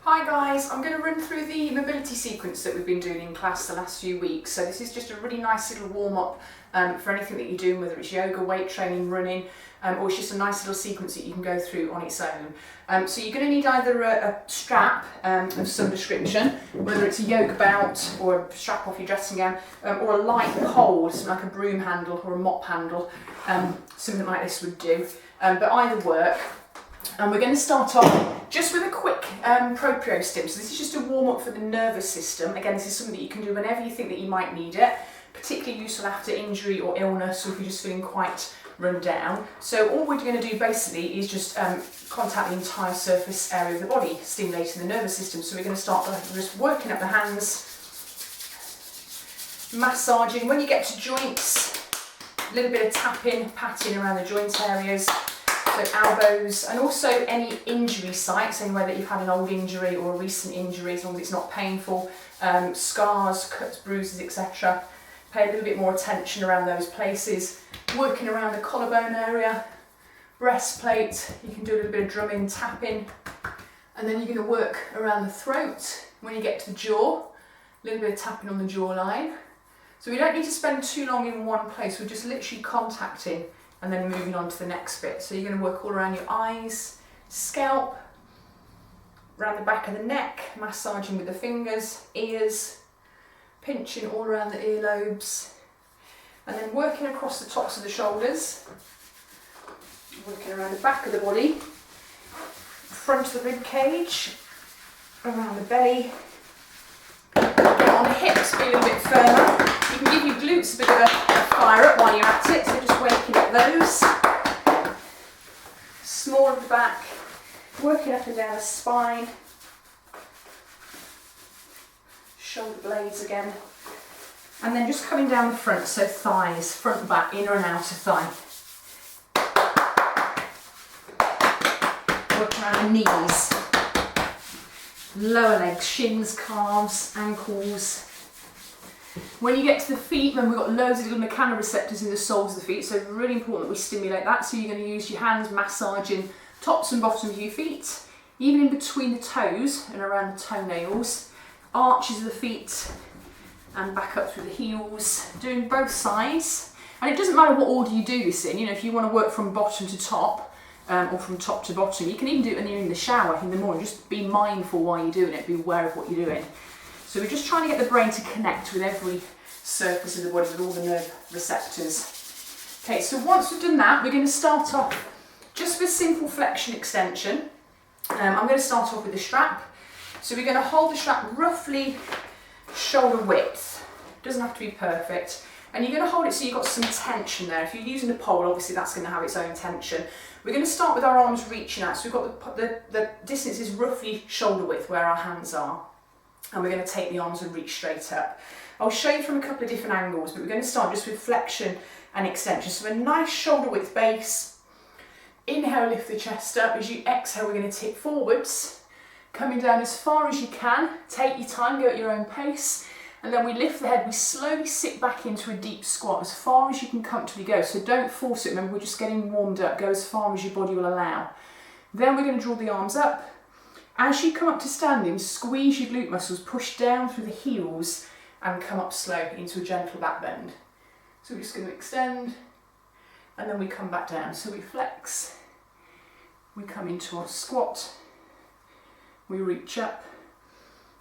Hi guys, I'm going to run through the mobility sequence that we've been doing in class the last few weeks. So this is just a really nice little warm-up for anything that you're doing, whether it's yoga, weight training, running, or it's just a nice little sequence that you can go through on its own. So you're going to need either a strap of some description, whether it's a yoga belt or a strap off your dressing gown, or a light pole, something like a broom handle or a mop handle, something like this would do, but either work. And we're going to start off just with a quick proprioceptive. So this is just a warm-up for the nervous system. Again, this is something that you can do whenever you think that you might need it, particularly useful after injury or illness, or if you're just feeling quite run down. So all we're going to do basically is just contact the entire surface area of the body, stimulating the nervous system. So we're going to start by just working up the hands, massaging. When you get to joints, a little bit of tapping, patting around the joint areas. So elbows, and also any injury sites, anywhere that you've had an old injury or a recent injury, as long as it's not painful, scars, cuts, bruises, etc. Pay a little bit more attention around those places. Working around the collarbone area, breastplate, you can do a little bit of drumming, tapping, and then you're going to work around the throat. When you get to the jaw, a little bit of tapping on the jawline. So we don't need to spend too long in one place, we're just literally contacting and then moving on to the next bit. So you're going to work all around your eyes, scalp, around the back of the neck, massaging with the fingers, ears, pinching all around the earlobes, and then working across the tops of the shoulders, working around the back of the body, front of the rib cage, around the belly. Get on the hips, be a little bit firmer. You can give your glutes a bit of a fire up while you're at it, so just waking up those. Small at the back, working up and down the spine. Shoulder blades again. And then just coming down the front, so thighs, front, back, inner and outer thigh. Work around the knees. Lower legs, shins, calves, ankles. When you get to the feet, then we've got loads of little mechanoreceptors in the soles of the feet, so it's really important that we stimulate that. So you're going to use your hands massaging tops and bottoms of your feet, even in between the toes and around the toenails, arches of the feet and back up through the heels, doing both sides. And it doesn't matter what order you do this in, you know, if you want to work from bottom to top, or from top to bottom, you can even do it when you're in the shower in the morning. Just be mindful while you're doing it, be aware of what you're doing. So we're just trying to get the brain to connect with every surface of the body, with all the nerve receptors. Okay, so once we've done that, we're going to start off just with simple flexion extension. I'm going to start off with the strap. So we're going to hold the strap roughly shoulder width. Doesn't have to be perfect. And you're going to hold it so you've got some tension there. If you're using a pole, obviously that's going to have its own tension. We're going to start with our arms reaching out. So we've got the distance is roughly shoulder width where our hands are. And we're going to take the arms and reach straight up. I'll show you from a couple of different angles, but we're going to start just with flexion and extension. So a nice shoulder width base. Inhale, lift the chest up. As you exhale, we're going to tip forwards. Coming down as far as you can. Take your time, go at your own pace. And then we lift the head, we slowly sit back into a deep squat as far as you can comfortably go. So don't force it, remember we're just getting warmed up. Go as far as your body will allow. Then we're going to draw the arms up. As you come up to standing, squeeze your glute muscles, push down through the heels and come up slow into a gentle back bend. So we're just going to extend and then we come back down. So we flex, we come into our squat, we reach up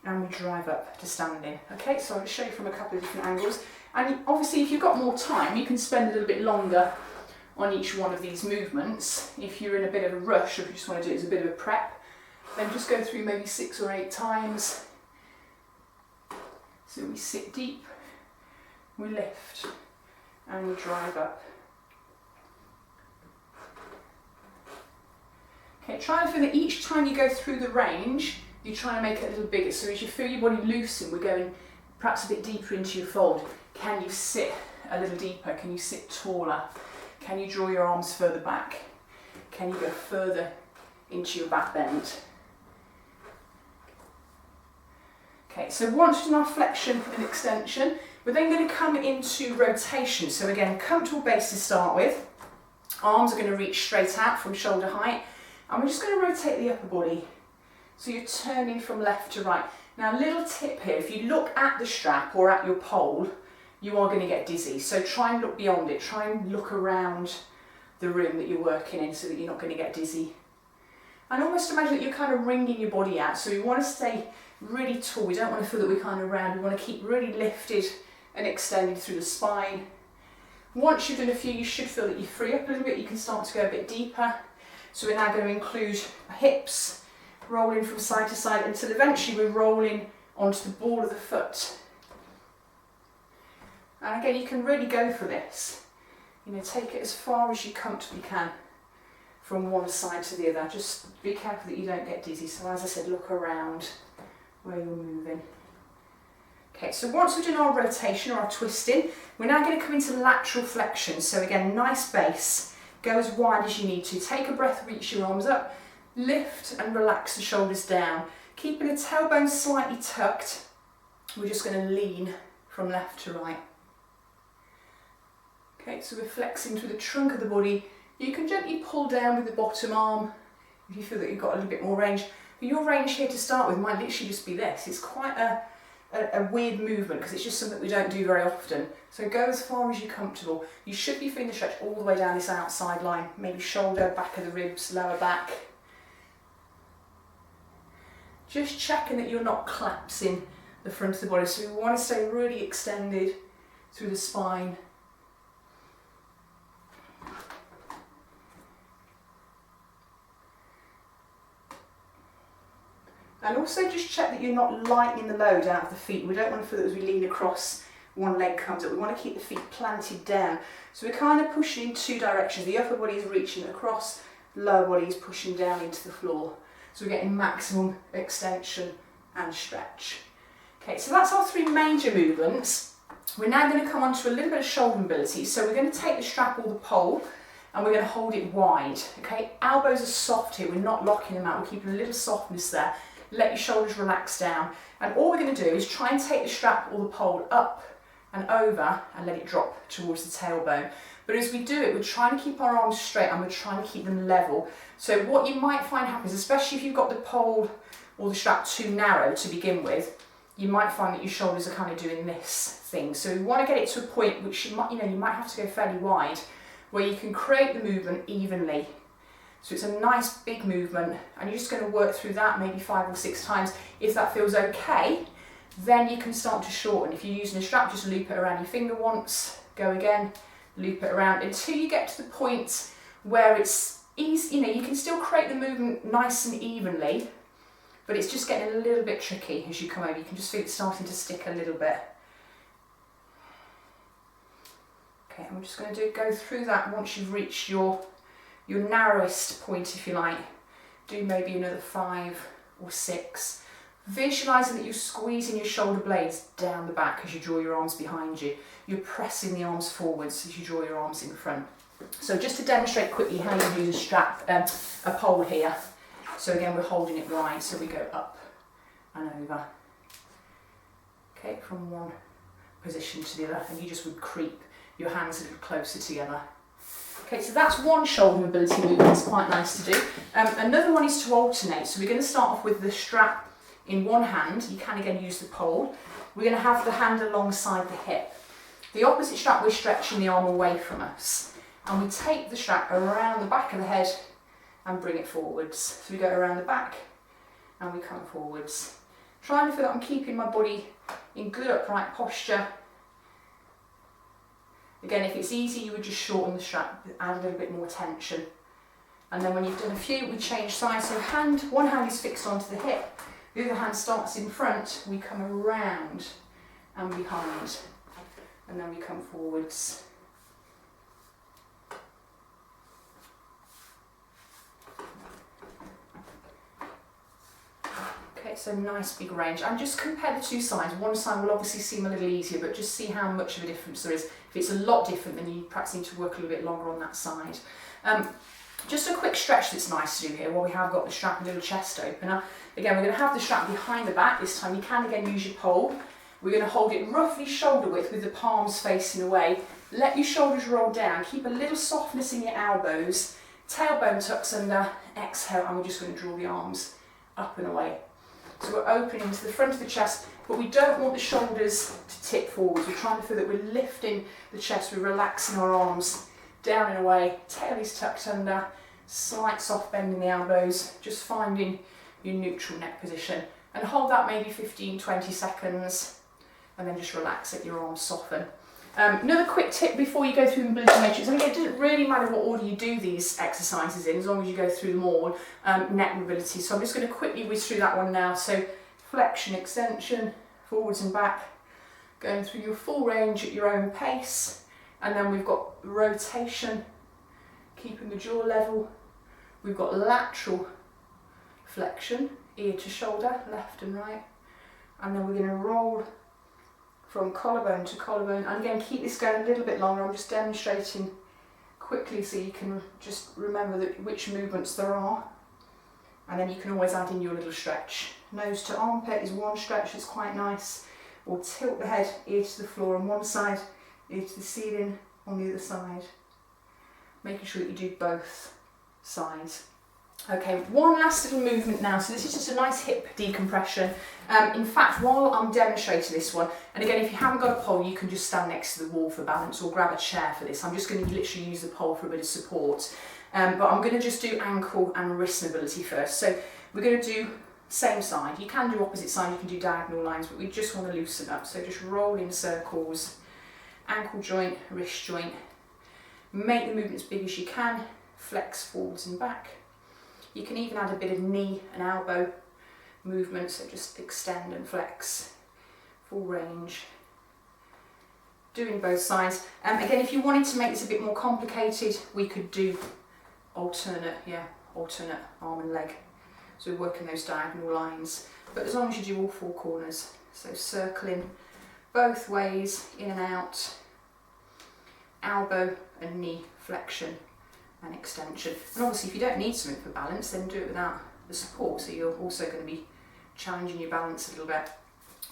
and we drive up to standing. Okay, so I'll show you from a couple of different angles. And obviously if you've got more time, you can spend a little bit longer on each one of these movements. If you're in a bit of a rush, or if you just want to do it as a bit of a prep, then just go through maybe 6 or 8 times. So we sit deep, we lift, and we drive up. Okay, try and feel that each time you go through the range, you're trying to make it a little bigger. So as you feel your body loosen, we're going perhaps a bit deeper into your fold. Can you sit a little deeper? Can you sit taller? Can you draw your arms further back? Can you go further into your back bend? Okay, so once we've done our flexion and extension, we're then going to come into rotation. So again, comfortable base to start with. Arms are going to reach straight out from shoulder height, and we're just going to rotate the upper body. So you're turning from left to right. Now, a little tip here, if you look at the strap or at your pole, you are going to get dizzy. So try and look beyond it. Try and look around the room that you're working in so that you're not going to get dizzy. And almost imagine that you're kind of wringing your body out. So we want to stay really tall. We don't want to feel that we're kind of round. We want to keep really lifted and extended through the spine. Once you've done a few, you should feel that you free up a little bit. You can start to go a bit deeper. So we're now going to include hips, rolling from side to side until eventually we're rolling onto the ball of the foot. And again, you can really go for this. You know, take it as far as you comfortably can from one side to the other. Just be careful that you don't get dizzy. So as I said, look around where you're moving. Okay, so once we've done our rotation or our twisting, we're now going to come into lateral flexion. So again, nice base. Go as wide as you need to. Take a breath, reach your arms up. Lift and relax the shoulders down. Keeping the tailbone slightly tucked. We're just going to lean from left to right. Okay, so we're flexing through the trunk of the body. You can gently pull down with the bottom arm if you feel that you've got a little bit more range. But your range here to start with might literally just be this. It's quite a weird movement because it's just something we don't do very often. So go as far as you're comfortable. You should be feeling the stretch all the way down this outside line. Maybe shoulder, back of the ribs, lower back. Just checking that you're not collapsing the front of the body. So we want to stay really extended through the spine. And also just check that you're not lightening the load out of the feet. We don't want to feel that as we lean across, one leg comes up. We want to keep the feet planted down. So we're kind of pushing in two directions. The upper body is reaching across, the lower body is pushing down into the floor. So we're getting maximum extension and stretch. Okay, so that's our three major movements. We're now going to come on to a little bit of shoulder mobility. So we're going to take the strap or the pole and we're going to hold it wide. Okay, elbows are soft here. We're not locking them out. We're keeping a little softness there. Let your shoulders relax down. And all we're going to do is try and take the strap or the pole up and over and let it drop towards the tailbone. But as we do it, we're trying to keep our arms straight and we're trying to keep them level. So what you might find happens, especially if you've got the pole or the strap too narrow to begin with, you might find that your shoulders are kind of doing this thing. So we want to get it to a point which you might have to go fairly wide, where you can create the movement evenly. So it's a nice big movement and you're just going to work through that maybe 5 or 6 times. If that feels okay, then you can start to shorten. If you're using a strap, just loop it around your finger once, go again, loop it around until you get to the point where it's easy. You can still create the movement nice and evenly, but it's just getting a little bit tricky as you come over. You can just feel it starting to stick a little bit. Okay, and we're just going to go through that once you've reached your narrowest point, if you like. Do maybe another 5 or 6. Visualising that you're squeezing your shoulder blades down the back as you draw your arms behind you. You're pressing the arms forwards as you draw your arms in front. So just to demonstrate quickly how you use a strap, a pole here. So again, we're holding it wide, so we go up and over. Okay, from one position to the other, and you just would creep your hands a little closer together. Okay, so that's one shoulder mobility movement. It's quite nice to do. Another one is to alternate. So we're going to start off with the strap in one hand. You can again use the pole. We're going to have the hand alongside the hip. The opposite strap, we're stretching the arm away from us. And we take the strap around the back of the head and bring it forwards. So we go around the back and we come forwards. Trying to feel that I'm keeping my body in good upright posture. Again, if it's easy, you would just shorten the strap, add a little bit more tension. And then when you've done a few, we change sides. So one hand is fixed onto the hip, the other hand starts in front, we come around and behind, and then we come forwards. Okay, so nice big range. And just compare the two sides. One side will obviously seem a little easier, but just see how much of a difference there is. If it's a lot different, then you perhaps need to work a little bit longer on that side. Just a quick stretch that's nice to do here while we have got the strap and little chest opener. Again, we're going to have the strap behind the back this time. You can again use your pole. We're going to hold it roughly shoulder width with the palms facing away. Let your shoulders roll down. Keep a little softness in your elbows. Tailbone tucks under. Exhale, and we're just going to draw the arms up and away. So we're opening to the front of the chest, but we don't want the shoulders to tip forwards. We're trying to feel that we're lifting the chest, we're relaxing our arms down and away, tail is tucked under, slight soft bend in the elbows, just finding your neutral neck position. And hold that maybe 15-20 seconds, and then just relax it, your arms soften. Another quick tip before you go through the mobility matrix, and again, it doesn't really matter what order you do these exercises in, as long as you go through them all, neck mobility. So I'm just going to quickly whiz through that one now. So flexion, extension, forwards and back, going through your full range at your own pace. And then we've got rotation, keeping the jaw level. We've got lateral flexion, ear to shoulder, left and right. And then we're going to roll from collarbone to collarbone. And again, keep this going a little bit longer. I'm just demonstrating quickly so you can just remember which movements there are. And then you can always add in your little stretch. Nose to armpit is one stretch that's quite nice. Or tilt the head, ear to the floor on one side, ear to the ceiling on the other side. Making sure that you do both sides. Okay, one last little movement now. So this is just a nice hip decompression. In fact, while I'm demonstrating this one, and again, if you haven't got a pole, you can just stand next to the wall for balance or grab a chair for this. I'm just going to literally use the pole for a bit of support. But I'm going to just do ankle and wrist mobility first. So we're going to do same side. You can do opposite side, you can do diagonal lines, but we just want to loosen up. So just roll in circles, ankle joint, wrist joint. Make the movement as big as you can, flex forwards and back. You can even add a bit of knee and elbow movement, so just extend and flex, full range. Doing both sides. Again, if you wanted to make this a bit more complicated, we could do alternate arm and leg. So we're working those diagonal lines, but as long as you do all four corners, so circling both ways, in and out, elbow and knee flexion and extension. And obviously if you don't need something for balance, then do it without the support, so you're also going to be challenging your balance a little bit.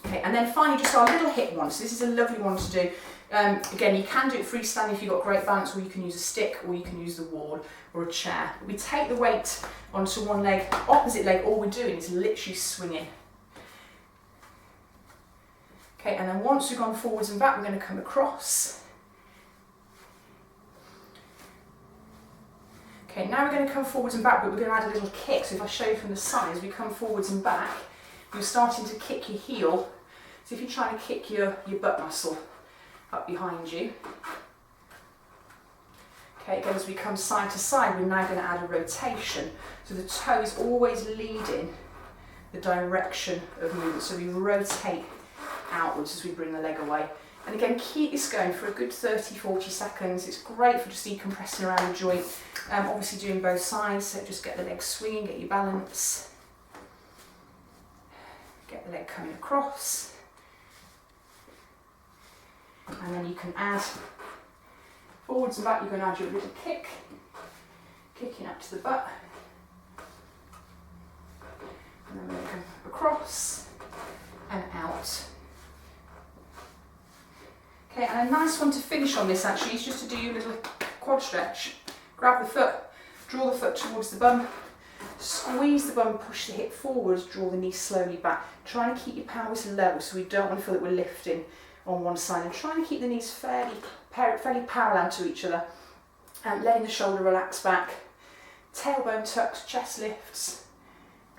Okay, and then finally just our little hip one. So this is a lovely one to do. Again, you can do it freestanding if you've got great balance, or you can use a stick, or you can use the wall or a chair. We take the weight onto one leg, opposite leg, all we're doing is literally swinging. Okay, and then once we've gone forwards and back, we're going to come across. Okay, now we're going to come forwards and back, but we're going to add a little kick. So if I show you from the side, as we come forwards and back, you're starting to kick your heel. So if you're trying to kick your butt muscle up behind you. Okay, again, as we come side to side, we're now going to add a rotation. So the toe is always leading the direction of movement. So we rotate outwards as we bring the leg away. And again, keep this going for a good 30-40 seconds. It's great for just decompressing around the joint. Obviously doing both sides, so just get the leg swinging, get your balance. Get the leg coming across. And then you can add forwards and back, you're going to add your little kick, kicking up to the butt. And then we're going to come across and out. Okay, and a nice one to finish on this actually is just to do your little quad stretch. Grab the foot, draw the foot towards the bum, squeeze the bum, push the hip forwards, draw the knee slowly back. Trying to keep your pelvis level, so we don't want to feel that we're lifting on one side, and trying to keep the knees fairly parallel to each other, and letting the shoulder relax back, tailbone tucked, chest lifts,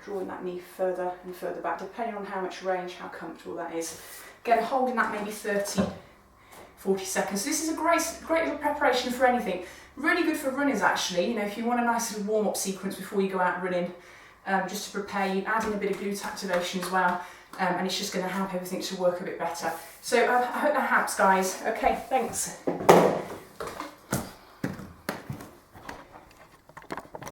drawing that knee further and further back, depending on how much range, how comfortable that is. Again, holding that maybe 30-40 seconds. So this is a great little preparation for anything. Really good for runners actually. You know, if you want a nice little warm-up sequence before you go out running, just to prepare you, add in a bit of glute activation as well, and it's just going to help everything to work a bit better. So I hope that helps, guys. Okay, thanks.